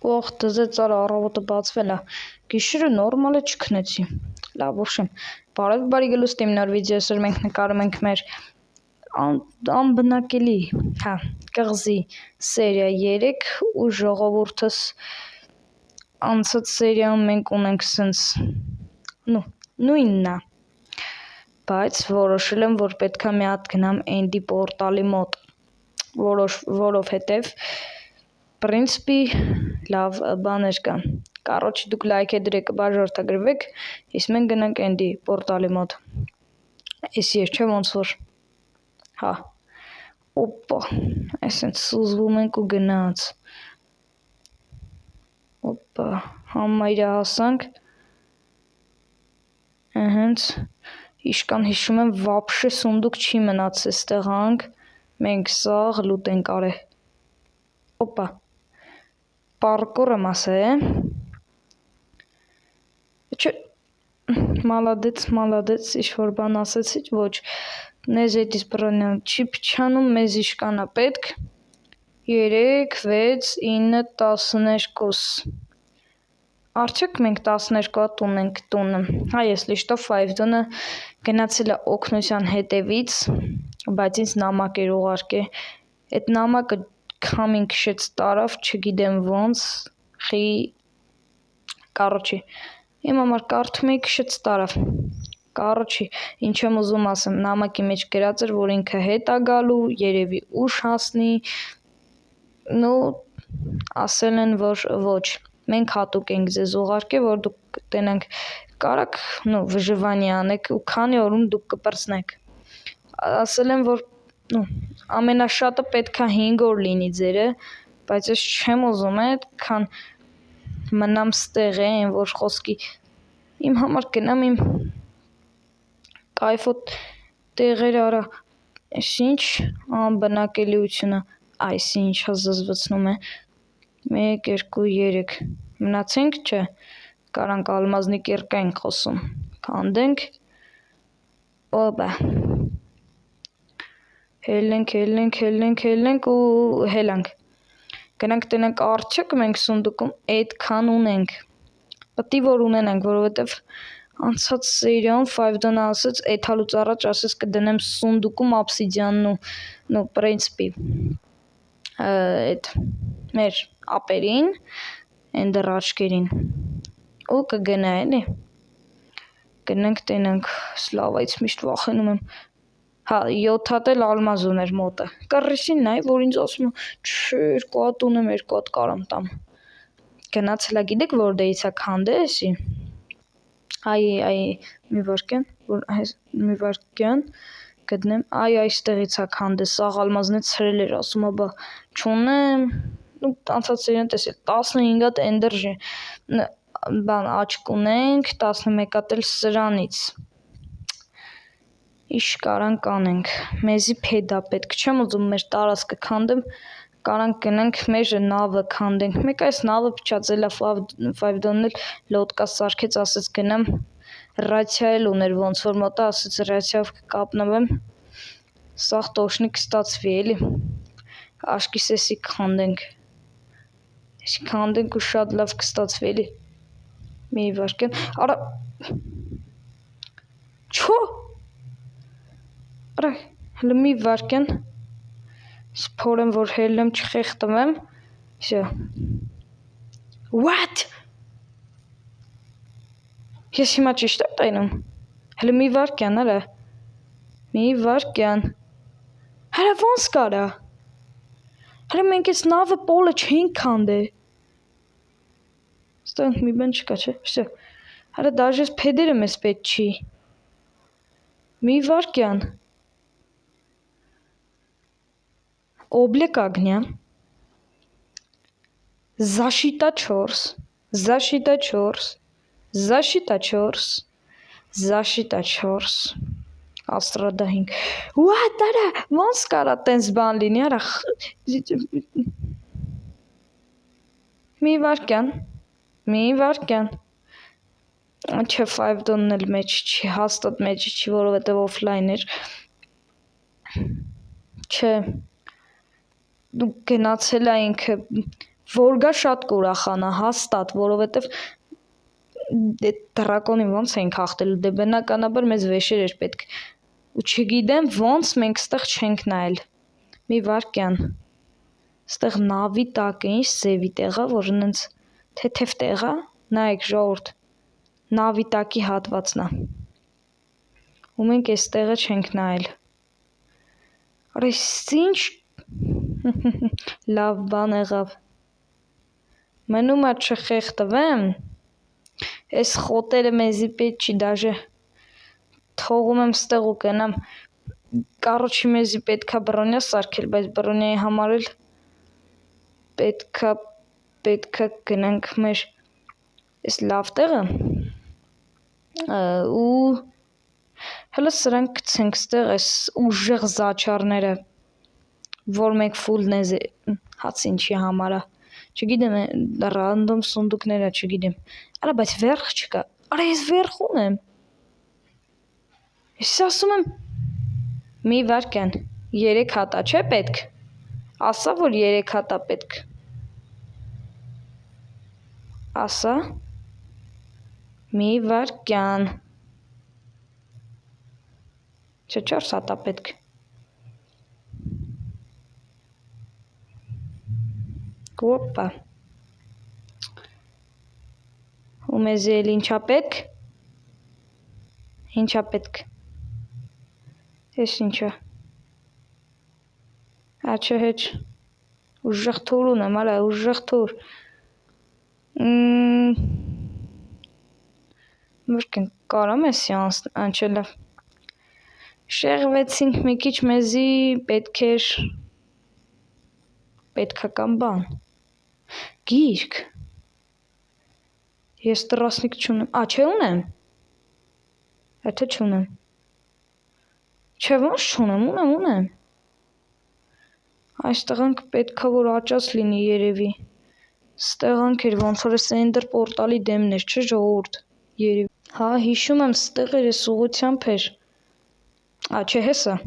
Ох, դզեց արա առավոտը բացվել է, գիշերը նորմալ է չքնեցի, լավ ուշեմ, բարև գլուստիմ նոր վիդեոսր մենք նկարում ենք մեր անբնակելի, կղզի սերիա 3 ու ժողովուրդս անցած սերիայում մենք ունենք սենց նույնն է, բայց որոշել եմ, որ պետք է մի հատ գնամ Էնդի պորտալի մոտ, որովհետև պրինցիպի լավ բաներ կան, կարոչ դուք լայք է դրեք բաժորդագրվեք, իսկ մենք գնանք Էնդի պորտալի մոտ, ես չէ ոնց որ, օպա, այսենց սուզվում ենք ու գնաց, օպա, համայրը հասանք, հենց, իշկան հիշում եմ, վապշե սունդուկ չի մնաց էստեղ հանք, մենք սաղ լուտ ենք արել, օպա, պարկոր եմ ասե, չէ, մալադեց, ինչ-որ բան ասեցի, ոչ, նեզ էտիս պրանյան, չի պչանում, մեզ իշկանա պետք, 3, 6, 9, 12, արդյոք մենք 12-ա տուն ենք տունը, если что, Ֆայվդոնը գնացել է օգնության հետևից, բայց ինձ նամակ էր ուղարկե, այդ նամակը քամին քշեց տարավ, չգիտեմ ոնց, կարոչի, իմ համար կարդում էի քշեց տարավ, կարոչի, ինչ եմ ուզում ասեմ, նամակի մեջ գրած էր, որ ինքը հետ է գալու, երևի ուշ հասնի, ասել են, որ ոչ, մենք հատուկ ենք ձեզ ուղարկե, որ դուք տենանք կարաք, վժվանի անեք ու քանի օրում դուք կպրծնեք, ասել են, որ ամենաշատը պետք է 5 օր լինի ձերը, բայց ես չեմ ուզում քան մնամ ստեղ այն որ խոսքի իմ համար գնամ իմ կայֆոտ տեղերը արա ինչ անբնակելիությունը այսինչ զզվցնում է 1, 2, 3 մնացինք չէ կարանք ալմազնի կերկա ենք խոսում կանդենք օբա հելենք ու հելանք գնանք տնենք արդյոք մենք սունդուկում այդքան ունենք պետք է որ ունենանք որովհետև անցած սերիայում Ֆայվդոնը ասեց այդ հալուց առաջ ասեց կդնեմ սունդուկում obsidian-ն ու պրինցիպի այդ մեր ապերին էնդեր աչքերին ու կգնա էլի գնանք տենանք սլավայից միշտ վախենում եմ 7 հատ էլ ալմազ ուներ մոտը կռիսին նայ որ ինձ ասում չէ 2 հատ ունեմ 2 հատ կարամ տամ գնացելա գիտեք որտեղից է քանդեսի այ մի վարքյան գտնեմ այստեղից է քանդես սաղ ալմազն է ցրել էր ասում բա չունեմ անցած սերիան տեսել 15 հատ էնդեր բան աչք ունենք 11 հատ էլ սրանից Իշ կարանք անենք մեզի փեդա պետք չեմ ուզում մեր տարածքը քանդեմ կարանք գնանք մեր նավը քանդենք մեկ այս նավը փչացել է Ֆայվդոնն էլ լոդկա սարքեց ասեց գնամ ռացիա էլ ուներ ոնց որ մոտա ասեց ռացիայով կկապնվեմ սաղ տոշնի կստացվի էլի աշկիս էսի քանդենք ու շատ լավ կստացվի էլի մի վարքյան արա չո Արա հələ մի վարքյան սփորեմ որ հելնեմ չխեղտվեմ Всё What Ես հիմա ճիշտ եմ տենում հələ մի վարքյան արա մի վարքյան Հələ ոնց կարա Հələ մենք այս նավը պոլը չենք քանդե Ստեղ մի բան չկա չէ Всё Հələ դաժե փեդերը մեզ պետք չի Մի վարքյան Օբլեք ագնյա Защита 4 Защита 4 Защита 4 Защита 4 Աստրադա 5 What արա ոնց կարա տենց բան լինի արա Մի վարքյան Չէ Ֆայվդոնն էլ մեջ չի հաստատ մեջ չի որովհետև օֆլայն էր Չէ դու գնացել է ինքը Որ գա շատ կուրախանա, հաստատ, որովհետև դրակոնին ոնց ենք հաղթելու, դե բնականաբար մեզ վեշեր էր պետք, ու չգիտեմ ոնց մենք ստեղ չենք նայել, մի վարկյան, ստեղ նավի տակը ինչ սևի տեղա, որ նենց թեթև տեղա, նայեք ժողովուրդ, նավի տակի հատվածն է, ու մենք այս տեղը չենք նայել, արես ինչ լավ բան եղավ, մնում է չխեղդվեմ, այս խոտերը մեզի պետք չի, դաժե թողում եմ ստեղ ու կենամ, կարոչի մեզի պետքա բրոնյա սարքել, բայց բրոնյայի համար էլ պետքա գնանք մեր այս լավ տեղը ու հələ սրանք գցենք ստեղ այս ուժեղ զաչարները, որ մենք ֆուլ նեզ հաց ինչի համար է, չգիտեմ, ռանդոմ սունդուկներ է, չգիտեմ, արա բայց վերխ չկա, արա ես վերխ ունեմ, ես ասում եմ, մի վարկյան, 3 հատա չէ պետք, ասա, որ 3 հատա պետք, ասա, մի վարկյան, չէ 4 հատա պետք, Ոպա, ու մեզի էլ ինչա պետք, ես ինչա, աչը հեչ, ուժեղ թուր ունեմ, արա, ուժեղ թուր, մրկեն, կարամ է սյանս անչելը, շեղվեցինք մի քիչ մեզի պետքական բան, գիրք, ես տրասնիկ չունեմ, չէ ունեմ, եթե չունեմ, չէ ոնց չունեմ, ունեմ, այս տղանք պետքա որ աճած լինի երևի, ստեղանք էր ոնց որ ես Ender պորտալի դեմն էր, չէ ժողովուրդ, երևի, հա հիշում եմ ստեղ էր ես ուղությամբ էր, չէ հեսա,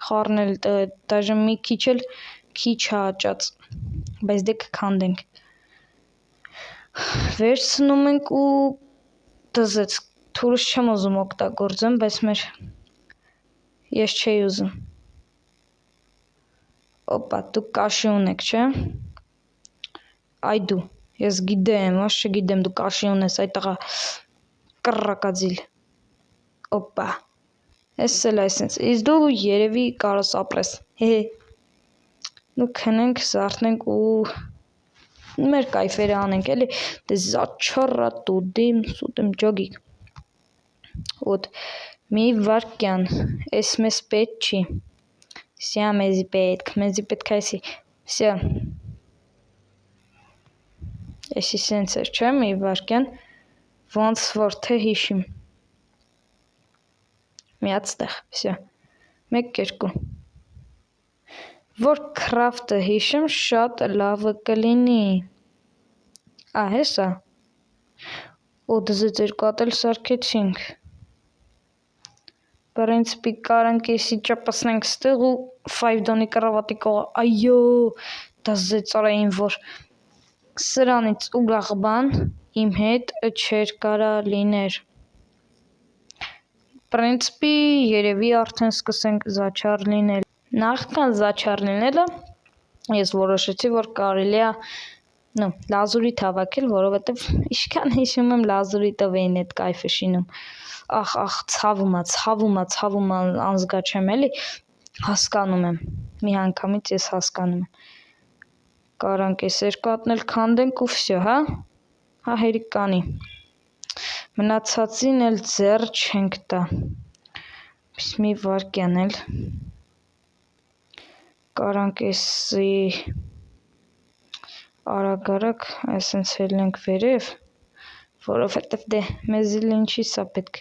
խառնել տեղը, դաժե մի քիչ էլ քիչ աճած, բայց դե կքանդենք, վերցնում ենք ու դզեց, թուրս չեմ ուզում օգտագործեմ, բայց ես չէի ուզում, օպա, դուք կաշի ունեք, չէ, այ դու, ես գիտեմ, ոչ չգիտեմ, դու կաշի ունես, այ տղա, կռակաձիլ, օպա, ես էլ այսենց, իս դու երևի կարոս ապրես, նու քնենք, զարթնենք ու մեր կայֆերը անենք, էլի, դե զաչարա տուդիմ, սուտիմ ջոգիկ, ոտ, մի վարկյան, ես մեզ պետք չի, սյա մեզի պետք այսի, սյա, եսի սենց էր, չէ, մի վարկյան, ոնց որ թե հիշիմ, միած տեղ, սյա, 1-2, որ կրավտը հիշեմ շատ լավը կլինի, հեսա, ու դզեց 2 հատ էլ սարքեցինք, պրինցպի կարանք եսի ճապասնենք ստեղ ու 5 դոնի կրավատի կողա, այո, դզեց արային որ սրանից ուրախ բան իմ հետ չեր կարա լիներ, պրինցպի երևի արդեն սկսենք զաչար լինել, նախքան զաչար լինելը, ես որոշեցի, որ կարելի է լազուրիթ հավաքել, որովհետև իշքան հիշում եմ լազուրիտով էին այդ կայֆը շինում, ցավում է, անզգա չեմ էլի, հասկանում եմ, մի անգամից ես հասկանում եմ, կարանք ես 2 հատն էլ քանդենք ու վսյո, հա հերիք կանի, մնացածին էլ ձեռ չենք տա, մի վարկյան էլ, կարանք եսի արագ այսենց հելնենք վերև, որովհետև դե մեզի լինչի սա պետք,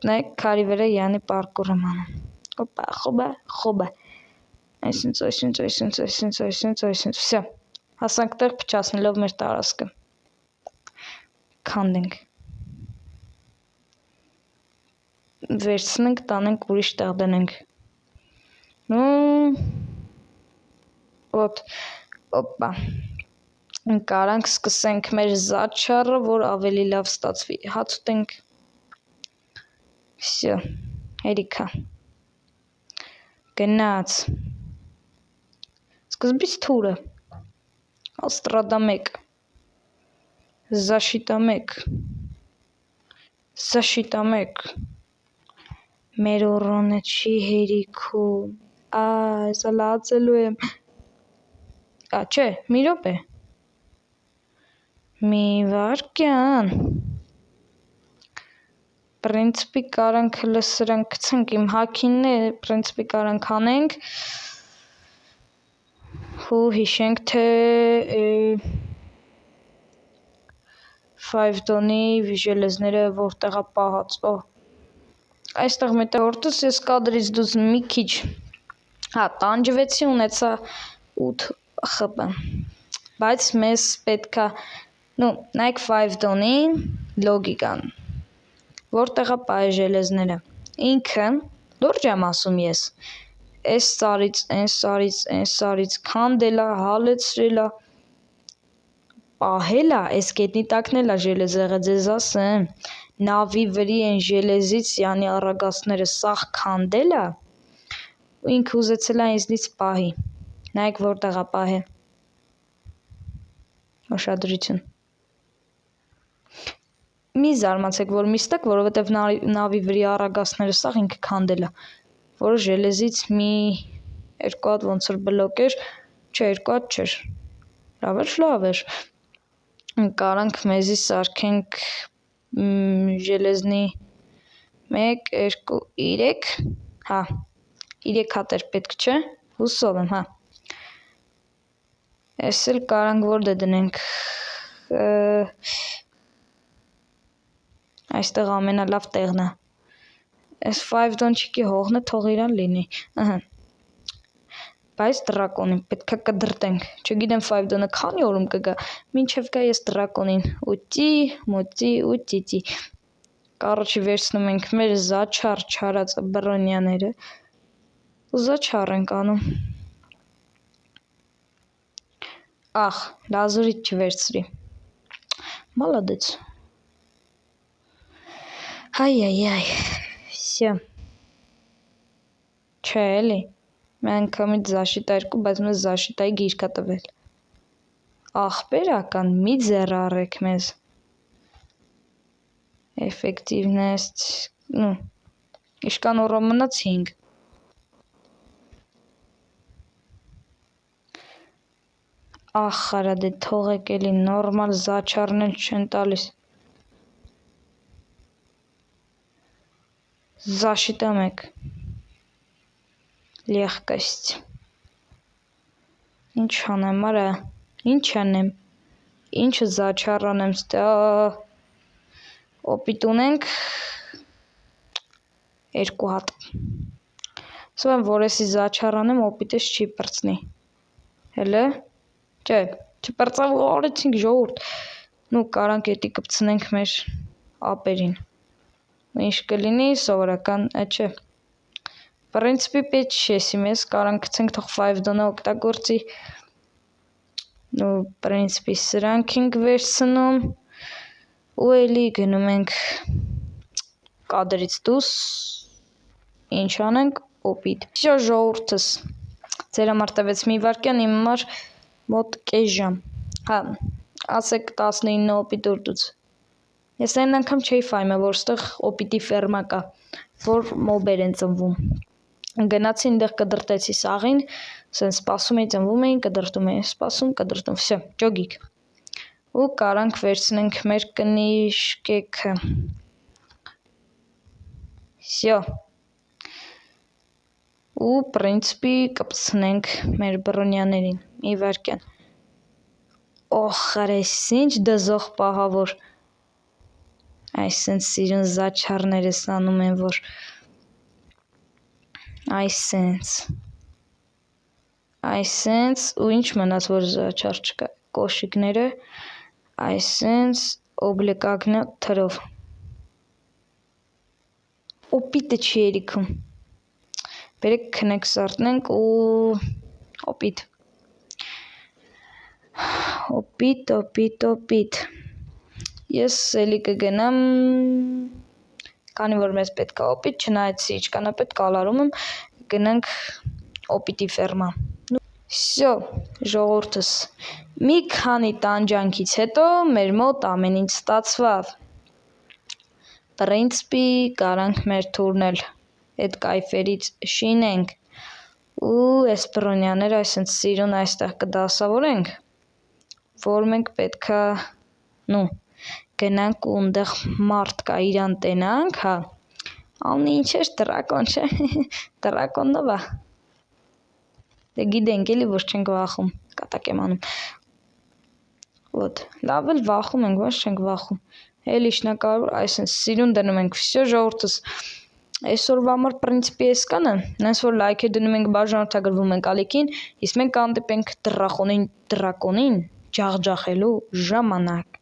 նայեք քարի վրա յանի պարկուր եմ անում, խոբա, այսենց, վսյա, հասանք տեղ պչասնելով մեր տարասկը, քանդենք, վերցնենք, տանենք ուրիշ տեղ դնենք, ոտ, Օպա։ Կարանք սկսենք մեր զաչառը, որ ավելի լավ ստացվի։ Հաց ուտենք։ Всё, հերիքա։ Գնաց։ Սկզբից թուրը։ Աստրադա 1, Զաշիտա 1, Զաշիտա 1, մեր օրոնը չի հերիքում, այսա լացելու եմ, չէ, մի րոպե, մի վարկյան, պրինցպի կարանք լսրանք կցենք, իմ հակինն է, պրինցպի կարանք անենք, ու հիշենք, թե 5 դոնի ժելեզները որտեղ է պահած, այստեղ մետաղորդս ես կադրից դուզ մի քիչ, տանջվեցի ունեցա 8 խբ, բայց մեզ պետքա, նայք 5 դոնի լոգիկան, որտեղ է պահե ժելեզները, ինքը, լուրջ եմ ասում ես, այս սարից քանդելա, հալեցրելա, պահելա, այս կետնի տակնելա ժելեզեղը ձեզ ասեմ, նավի վրի են ժելեզից յանի առագասները սաղ քանդելա, ու ինքը ուզեցելա ինձնից պահի, նայք որտեղ է պահե, ուշադրություն, մի զարմացեք, որ միստակ, որովհետև նավի վրի առագասները սաղ ինքը քանդելա, որ ժելեզից մի 2 հատ ոնց որ բլոկ էր, չէ 2 հատ չէր, լավ էր, կարանք մեզի սարքենք ժելեզնի 1, 2, 3, 3 հատ էր պետք չէ, հուսով եմ, ես էլ կարանք որ դե դնենք, այստեղ ամենալավ տեղն է, այս 5 դոնչիկի հողնը թող իրան լինի, բայց դրակոնին պետքա կդրտենք, չգիտեմ 5 դոնը քանի օրում կգա, մինչև գա ես դրակոնին, ուտի, մուտի, ուտիտի, կարոչի վերցնում ենք մեր զաչար չարած բրոնյաները, ու զաչար ենք անում, լազուրից չվերցրի, մալադեց, всё, չէ էլի, մի անգամից զաշիտա 2, բայց մեզ զաշիտայի գիրք է տվել, ախպերական, մի ձեռ առեք մեզ, էֆեկտիվնեստ, իշկան օրը մնաց 5, արադե թողեք էլի նորմալ զաչարն էլ չեն տալիս, Զաշիտա 1, լեղկաստ, ինչ անեմ արա, ինչ անեմ, ինչը զաչար անեմ ստա, օպիտ ունենք 2 հատ, սով եմ որ եսի զաչար անեմ օպիտես չի պրծնի, հելը, չէ, չպրծավ ու արեցինք ժողուրդ, կարանք էտի կպցնենք մեր ապերին, ինչ կլինի սովորական, չէ, պրինցպի պետք չեսի մեզ, կարանք կցենք թող 5 դոնը օգտագործի, պրինցպի սրանք ենք վերցնում, ու էլի գնում ենք կադրից դուս, ինչ անենք, օպիտ, всё ժողուրդս, ձեր համար տևեց մի վարկյան, իմ համար մոտ կես ժամ, ասեք 19 օպիտ ուրդուց, ես այն անգամ չէի ֆայմը, որ ստեղ օպիտի ֆերմա կա, որ մոբեր են ծնվում, գնացի այնտեղ կդրտեցի սաղին, սենց սպասում էի ծնվում էին, կդրտում էին, սպասում, կդրտում, всё, ջոգիկ, ու կարանք վերցնենք մեր կնիշկեքը, всё, ու պրինցպի կպցնենք մեր բրոնյաներին, մի վարկյան, արես ինչ դզող պահավոր, այսենց սիրուն զաչարներ ես անում են, որ այսենց, ու ինչ մնաց, որ զաչար չկա, կոշիկները, այսենց, օբլեկագնա թրով, օպիտը չի երիքում, բերեք քնեք սարտնենք ու օպիտ, Օպիտ։ Ես էլի կգնամ, քանի որ մեզ պետք է օպիտ, չնայած սիչկանապետ կալարում եմ, գնանք օպիտի ֆերմա։ Всё, ժողովուրդս, մի քանի տանջանքից հետո մեր մոտ ամեն ինչ ստացվավ։ Պրինցիպի կարանք մեր թուրն էլ այդ կայֆերից շինենք ու էսպրոնյաները այսենց սիրուն այստեղ կդասավորենք, որ մենք պետքա գնանք ու ընդեղ մարդ կա իրան տենանք, հա, ալնի ինչ էր տրակոն, չէ, տրակոն նվա, դե գիտենք էլի, որ չենք վախում, կատակ եմ անում, ոտ, լավ էլ վախում ենք, ոչ չենք վախում, էլի շնակարավոր, այսենց սիրուն դնում ենք, всё ժողովուրդս, այսօրվա համար պրինցիպի էսկանը, նենց որ լայք է դնում ենք, բաժանորդագրվում ենք ալիքին, իսկ մենք կհանդիպենք դրակոնին ջախջախելու ժամանակ։